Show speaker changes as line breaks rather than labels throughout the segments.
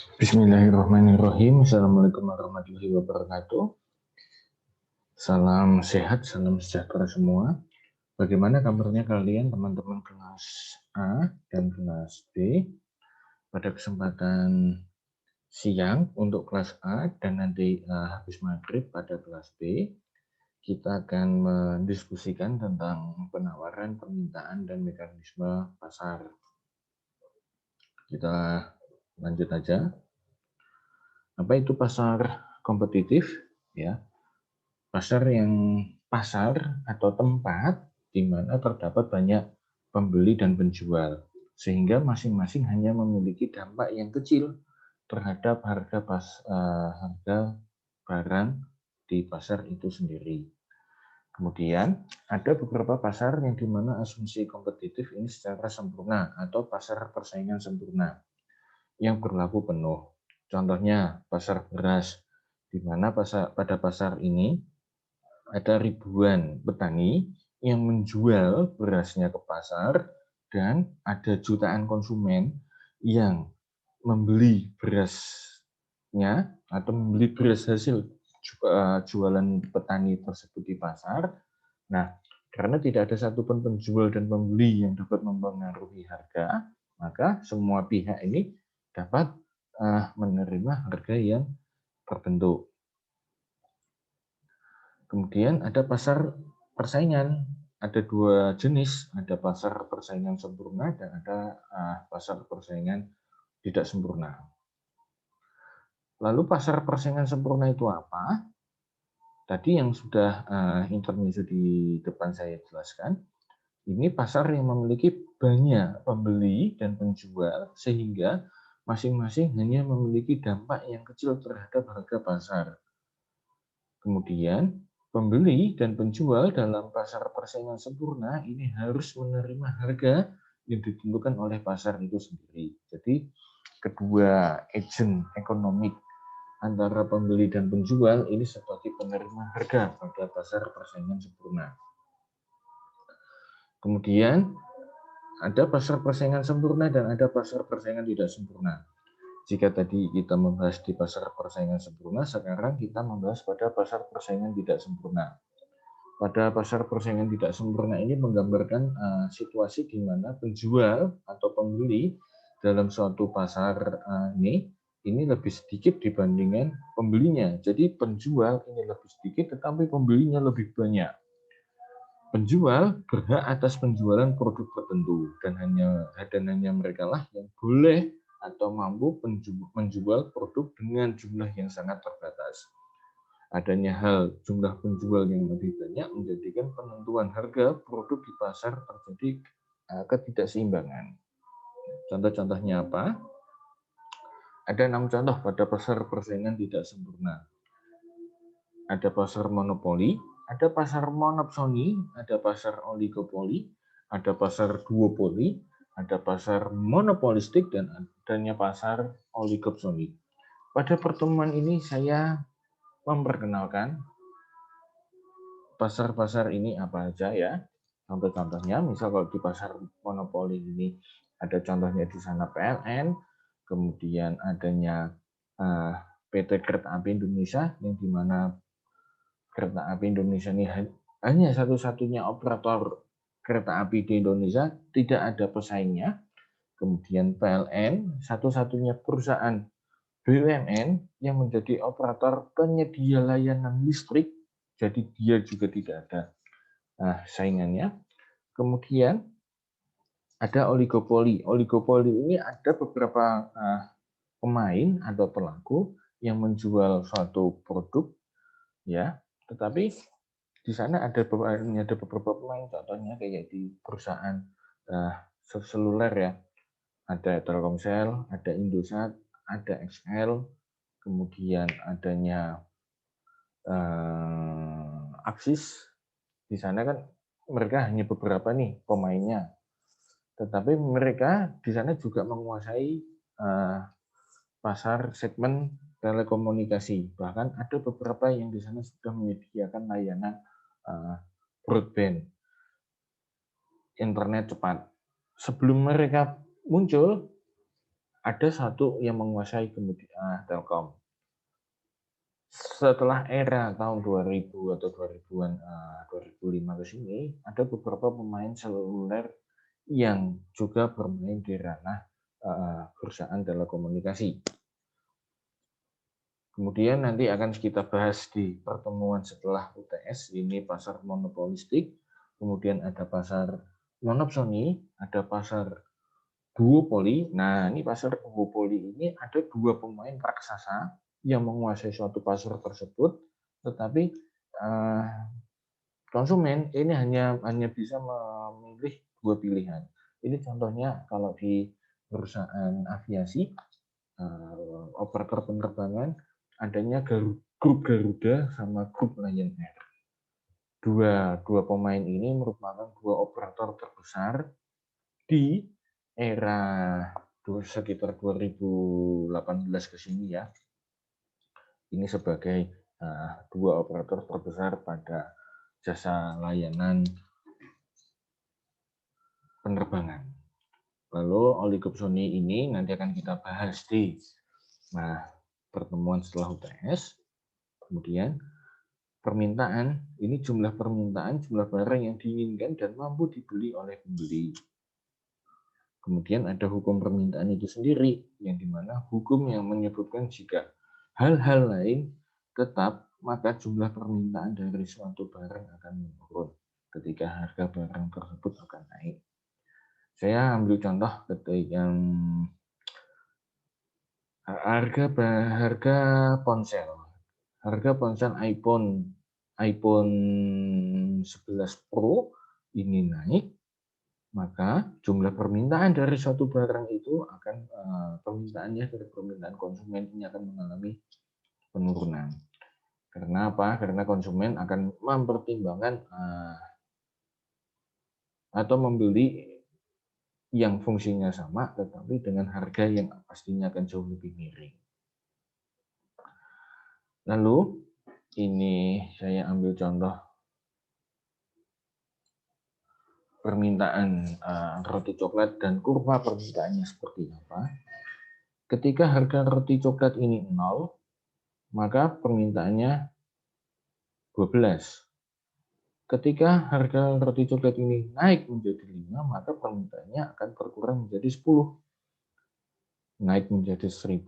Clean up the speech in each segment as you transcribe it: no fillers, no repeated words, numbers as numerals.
Bismillahirrahmanirrahim. Assalamualaikum warahmatullahi wabarakatuh. Salam sehat, salam sejahtera semua. Bagaimana kabarnya kalian teman-teman kelas A dan kelas B? Pada kesempatan siang untuk kelas A dan nanti habis maghrib pada kelas B, kita akan mendiskusikan tentang penawaran, permintaan, dan mekanisme pasar. Kita lanjut aja. Apa itu pasar kompetitif? Ya, pasar atau tempat di mana terdapat banyak pembeli dan penjual, sehingga masing-masing hanya memiliki dampak yang kecil terhadap harga barang di pasar itu sendiri. Kemudian ada beberapa pasar yang dimana asumsi kompetitif ini secara sempurna atau pasar persaingan sempurna yang berlaku penuh. Contohnya pasar beras, di mana pada pasar ini ada ribuan petani yang menjual berasnya ke pasar dan ada jutaan konsumen yang membeli berasnya atau membeli beras hasil jualan petani tersebut di pasar. Nah, karena tidak ada satupun penjual dan pembeli yang dapat mempengaruhi harga, maka semua pihak ini dapat menerima harga yang tertentu. Kemudian ada pasar persaingan, ada dua jenis, ada pasar persaingan sempurna dan ada pasar persaingan tidak sempurna. Lalu pasar persaingan sempurna itu apa? Tadi yang sudah intermezzo di depan saya jelaskan, ini pasar yang memiliki banyak pembeli dan penjual sehingga masing-masing hanya memiliki dampak yang kecil terhadap harga pasar. Kemudian pembeli dan penjual dalam pasar persaingan sempurna ini harus menerima harga yang ditentukan oleh pasar itu sendiri. Jadi kedua agent ekonomik antara pembeli dan penjual ini sebagai penerima harga pada pasar persaingan sempurna. Kemudian ada pasar persaingan sempurna dan ada pasar persaingan tidak sempurna. Jika tadi kita membahas di pasar persaingan sempurna, sekarang kita membahas pada pasar persaingan tidak sempurna. Pada pasar persaingan tidak sempurna ini menggambarkan situasi di mana penjual atau pembeli dalam suatu pasar ini lebih sedikit dibandingkan pembelinya. Jadi penjual ini lebih sedikit tetapi pembelinya lebih banyak. Penjual berhak atas penjualan produk tertentu dan hanya mereka lah yang boleh atau mampu menjual produk dengan jumlah yang sangat terbatas. Adanya hal jumlah penjual yang lebih banyak menjadikan penentuan harga produk di pasar terjadi ketidakseimbangan. Contoh-contohnya apa? Ada 6 contoh pada pasar persaingan tidak sempurna. Ada pasar monopoli, ada pasar monopsoni, ada pasar oligopoli, ada pasar duopoli, ada pasar monopolistik, dan adanya pasar oligopsoni. Pada pertemuan ini saya memperkenalkan pasar-pasar ini apa aja ya. Contoh-contohnya, misal kalau di pasar monopoli ini ada contohnya di sana PLN, kemudian adanya PT Kereta Api Indonesia, yang dimana Kereta Api Indonesia ini hanya satu-satunya operator kereta api di Indonesia, tidak ada pesaingnya. Kemudian PLN, satu-satunya perusahaan BUMN yang menjadi operator penyedia layanan listrik, jadi dia juga tidak ada saingannya. Kemudian ada oligopoli. Oligopoli ini ada beberapa pemain atau pelaku yang menjual suatu produk, ya, tetapi di sana ada beberapa pemain, contohnya kayak di perusahaan seluler ya, ada Telkomsel, ada Indosat, ada XL, kemudian adanya Axis. Di sana kan mereka hanya beberapa nih pemainnya, tetapi mereka di sana juga menguasai pasar segmen telekomunikasi. Bahkan ada beberapa yang di sana sudah menyediakan layanan broadband, internet cepat. Sebelum mereka muncul, ada satu yang menguasai kemudian Telkom. Setelah era tahun 2000 atau 2000-an 2005 ke sini, ada beberapa pemain seluler yang juga bermain di ranah perusahaan telekomunikasi. Kemudian nanti akan kita bahas di pertemuan setelah UTS, ini pasar monopolistik, kemudian ada pasar monopsoni, ada pasar duopoli. Nah, ini pasar duopoli ini ada dua pemain raksasa yang menguasai suatu pasar tersebut, tetapi konsumen ini hanya bisa memilih dua pilihan. Ini contohnya kalau di perusahaan aviasi, operator penerbangan, adanya grup Garuda sama grup Lion Air. Dua pemain ini merupakan dua operator terbesar di era sekitar 2018 ke sini ya. Ini sebagai dua operator terbesar pada jasa layanan penerbangan. Lalu oligopsoni ini nanti akan kita bahas di pertemuan setelah UTS. Kemudian permintaan, ini jumlah permintaan, jumlah barang yang diinginkan dan mampu dibeli oleh pembeli. Kemudian ada hukum permintaan itu sendiri, yang dimana hukum yang menyebutkan jika hal-hal lain tetap, maka jumlah permintaan dari suatu barang akan menurun ketika harga barang tersebut akan naik. Saya ambil contoh ketika harga ponsel. Harga ponsel iPhone 11 Pro ini naik, maka jumlah permintaan dari suatu barang itu akan permintaannya dari permintaan konsumen ini akan mengalami penurunan. Karena apa? Karena konsumen akan mempertimbangkan atau membeli yang fungsinya sama tetapi dengan harga yang pastinya akan jauh lebih miring. Lalu ini saya ambil contoh permintaan roti coklat dan kurva permintaannya seperti apa. Ketika harga roti coklat ini 0, maka permintaannya 12. Ketika harga roti coklat ini naik menjadi 5, maka permintaannya akan berkurang menjadi 10. Naik menjadi 1000,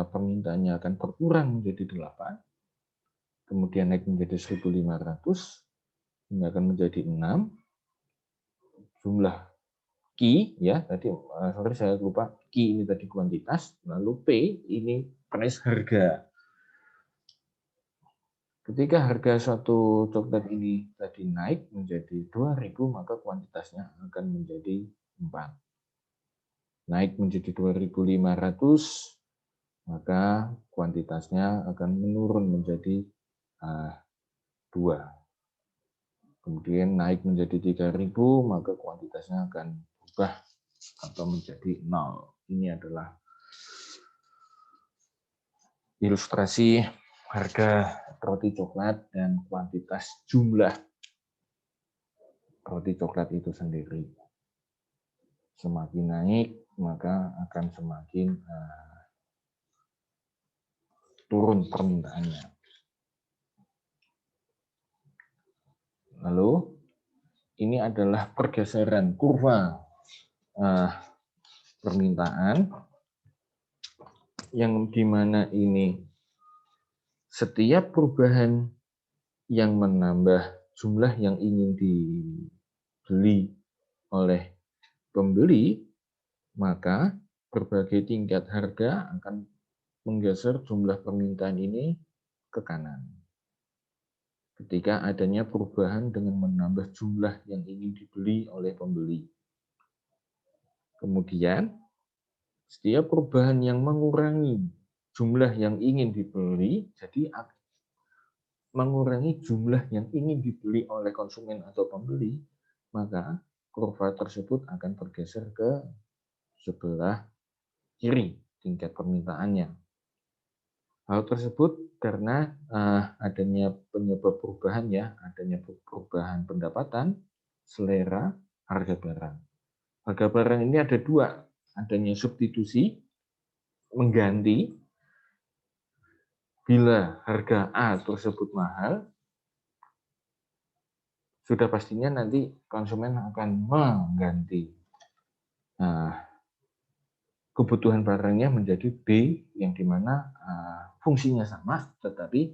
permintaannya akan berkurang menjadi 8. Kemudian naik menjadi 1500, ini akan menjadi 6. Jumlah Q ya, tadi sorry saya lupa, Q ini tadi kuantitas, lalu P ini price harga. Ketika harga suatu coklat ini tadi naik menjadi 2000, maka kuantitasnya akan menjadi 4. Naik menjadi 2500, maka kuantitasnya akan menurun menjadi 2. Kemudian naik menjadi 3000, maka kuantitasnya akan berubah atau menjadi 0. Ini adalah ilustrasi harga roti coklat dan kuantitas jumlah roti coklat itu sendiri. Semakin naik, maka akan semakin turun permintaannya. Lalu, ini adalah pergeseran kurva permintaan, yang dimana ini setiap perubahan yang menambah jumlah yang ingin dibeli oleh pembeli, maka berbagai tingkat harga akan menggeser jumlah permintaan ini ke kanan. Ketika adanya perubahan dengan menambah jumlah yang ingin dibeli oleh pembeli. Kemudian, setiap perubahan yang mengurangi jumlah yang ingin dibeli, jadi mengurangi jumlah yang ingin dibeli oleh konsumen atau pembeli, maka kurva tersebut akan bergeser ke sebelah kiri tingkat permintaannya. Hal tersebut karena adanya penyebab perubahan ya, adanya perubahan pendapatan, selera, harga barang. Harga barang ini ada dua. adanya substitusi, mengganti. Bila harga A tersebut mahal, sudah pastinya nanti konsumen akan mengganti. Nah, kebutuhan barangnya menjadi B, yang dimana fungsinya sama, tetapi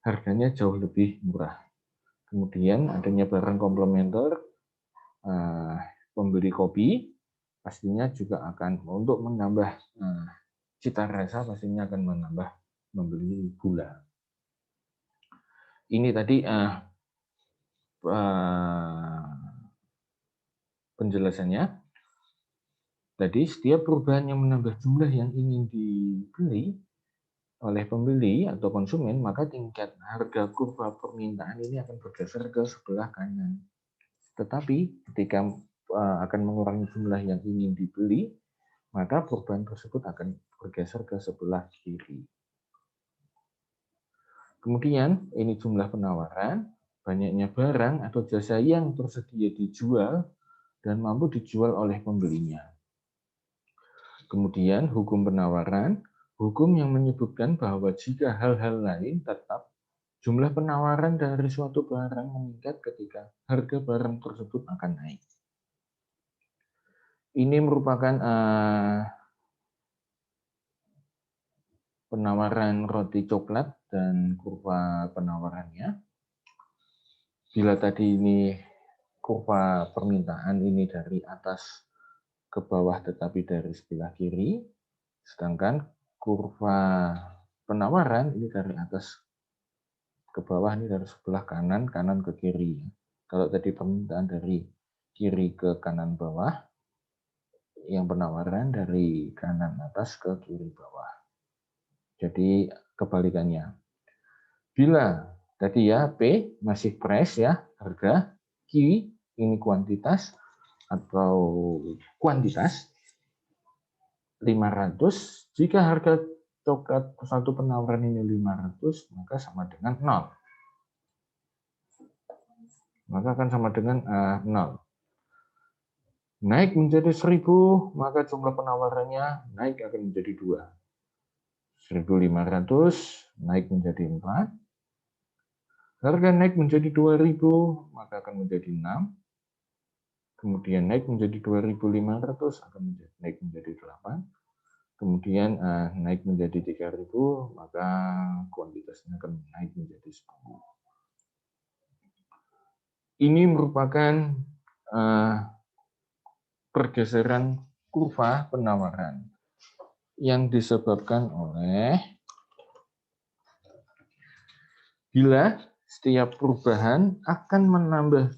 harganya jauh lebih murah. Kemudian adanya barang komplementer, pembeli kopi, pastinya juga akan untuk menambah cita rasa, pastinya akan menambah membeli gula. Ini tadi penjelasannya. Tadi setiap perubahan yang menambah jumlah yang ingin dibeli oleh pembeli atau konsumen, maka tingkat harga kurva permintaan ini akan bergeser ke sebelah kanan. Tetapi ketika akan mengurangi jumlah yang ingin dibeli, maka perubahan tersebut akan bergeser ke sebelah kiri. Kemudian ini jumlah penawaran, banyaknya barang atau jasa yang tersedia dijual dan mampu dijual oleh pembelinya. Kemudian hukum penawaran, hukum yang menyebutkan bahwa jika hal-hal lain tetap, jumlah penawaran dari suatu barang meningkat ketika harga barang tersebut akan naik. Ini merupakan penawaran roti coklat dan kurva penawarannya. Bila tadi ini kurva permintaan ini dari atas ke bawah tetapi dari sebelah kiri, sedangkan kurva penawaran ini dari atas ke bawah, ini dari sebelah kanan, kanan ke kiri. Kalau tadi permintaan dari kiri ke kanan bawah, yang penawaran dari kanan atas ke kiri bawah. Jadi kebalikannya. Bila tadi ya P masih price ya, harga, Q ini kuantitas atau kuantitas 500, jika harga coklat satu penawaran ini 500, maka sama dengan 0. Maka akan sama dengan 0. Naik menjadi 1000, maka jumlah penawarannya naik akan menjadi 2. 1.500 naik menjadi 4. Harga naik menjadi 2.000, maka akan menjadi 6. Kemudian naik menjadi 2.500 akan naik menjadi 8. Kemudian naik menjadi 3.000, maka kuantitasnya akan naik menjadi 10. Ini merupakan pergeseran kurva penawaran yang disebabkan oleh bila setiap perubahan akan menambah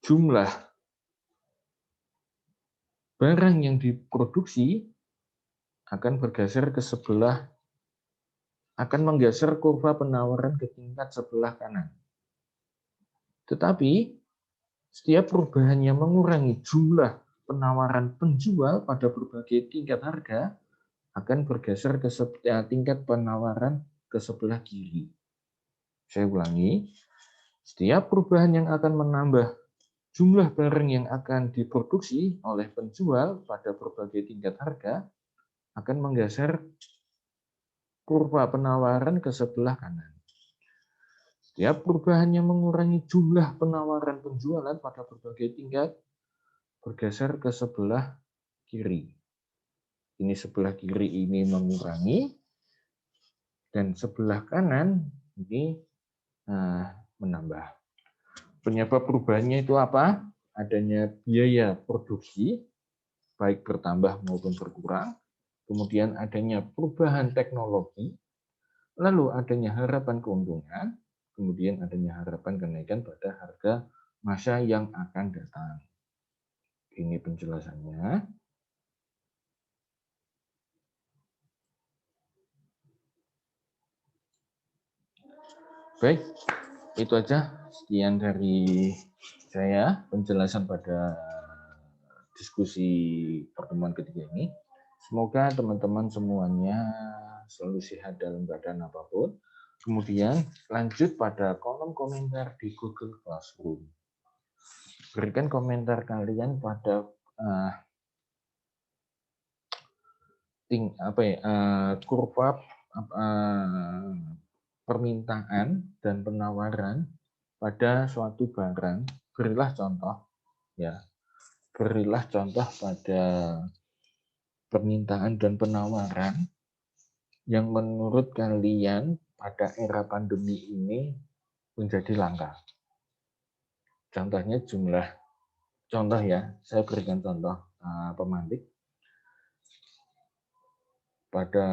jumlah barang yang diproduksi, akan bergeser ke sebelah, akan menggeser kurva penawaran ke tingkat sebelah kanan. Tetapi setiap perubahan yang mengurangi jumlah penawaran penjual pada berbagai tingkat harga akan bergeser ke tingkat penawaran ke sebelah kiri. Saya ulangi, setiap perubahan yang akan menambah jumlah barang yang akan diproduksi oleh penjual pada berbagai tingkat harga akan menggeser kurva penawaran ke sebelah kanan. Setiap perubahan yang mengurangi jumlah penawaran penjualan pada berbagai tingkat bergeser ke sebelah kiri. Ini sebelah kiri ini mengurangi, dan sebelah kanan ini menambah. Penyebab perubahannya itu apa? Adanya biaya produksi, baik bertambah maupun berkurang. Kemudian adanya perubahan teknologi, lalu adanya harapan keuntungan, kemudian adanya harapan kenaikan pada harga masa yang akan datang. Ini penjelasannya. Baik, itu aja. Sekian dari saya penjelasan pada diskusi pertemuan ketiga ini. Semoga teman-teman semuanya selalu sehat dalam keadaan apapun. Kemudian lanjut pada kolom komentar di Google Classroom. Berikan komentar kalian pada kurva permintaan dan penawaran pada suatu barang. Berilah contoh ya. Berilah contoh pada permintaan dan penawaran yang menurut kalian pada era pandemi ini menjadi langka. Contohnya contoh ya, saya berikan contoh pemantik pada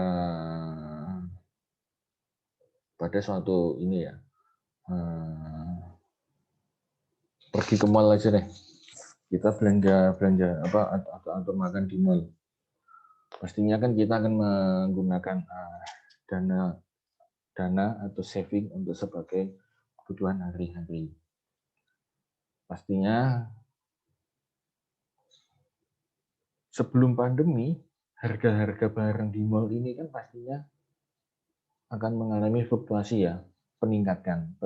suatu ini ya, pergi ke mall aja deh, kita belanja atau makan di mall. Pastinya kan kita akan menggunakan dana atau saving untuk sebagai kebutuhan hari-hari. Pastinya sebelum pandemi, harga-harga barang di mall ini kan pastinya akan mengalami fluktuasi ya, peningkatan.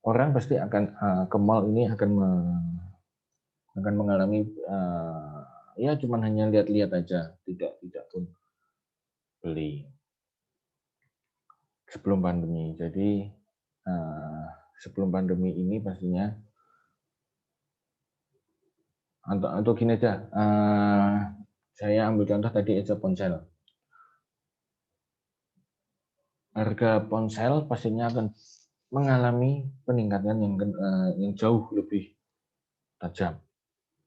Orang pasti akan ke mall ini akan mengalami ya cuman hanya lihat-lihat aja, tidak pun beli sebelum pandemi. Jadi sebelum pandemi ini pastinya atau gini aja, saya ambil contoh tadi aja ponsel. Harga ponsel pastinya akan mengalami peningkatan yang jauh lebih tajam.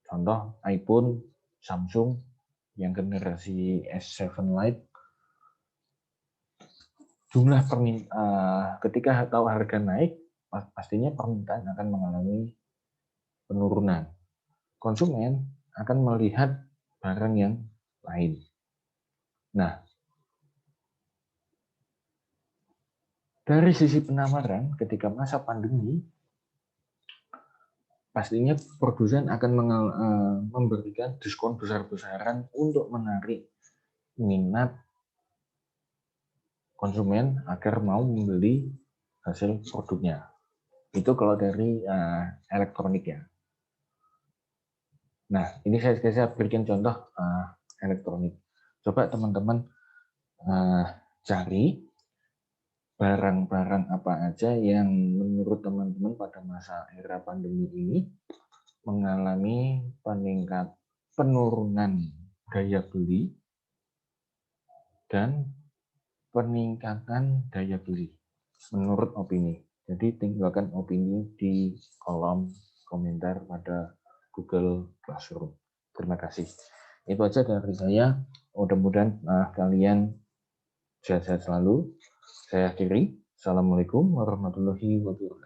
Contoh iPhone, Samsung yang generasi S7 Lite, ketika tahu harga naik, pastinya permintaan akan mengalami penurunan. Konsumen akan melihat barang yang lain. Nah, dari sisi penawaran ketika masa pandemi, pastinya produsen akan memberikan diskon besar-besaran untuk menarik minat konsumen agar mau membeli hasil produknya. Itu kalau dari elektronik ya. Nah, ini saya berikan contoh elektronik. Coba teman-teman cari barang-barang apa aja yang menurut teman-teman pada masa era pandemi ini mengalami penurunan daya beli dan peningkatan daya beli menurut opini. Jadi tinggalkan opini di kolom komentar pada Google Classroom. Terima kasih. Itu aja dari saya. Mudah-mudahan kalian sehat-sehat selalu. Saya akhiri. Assalamualaikum warahmatullahi wabarakatuh.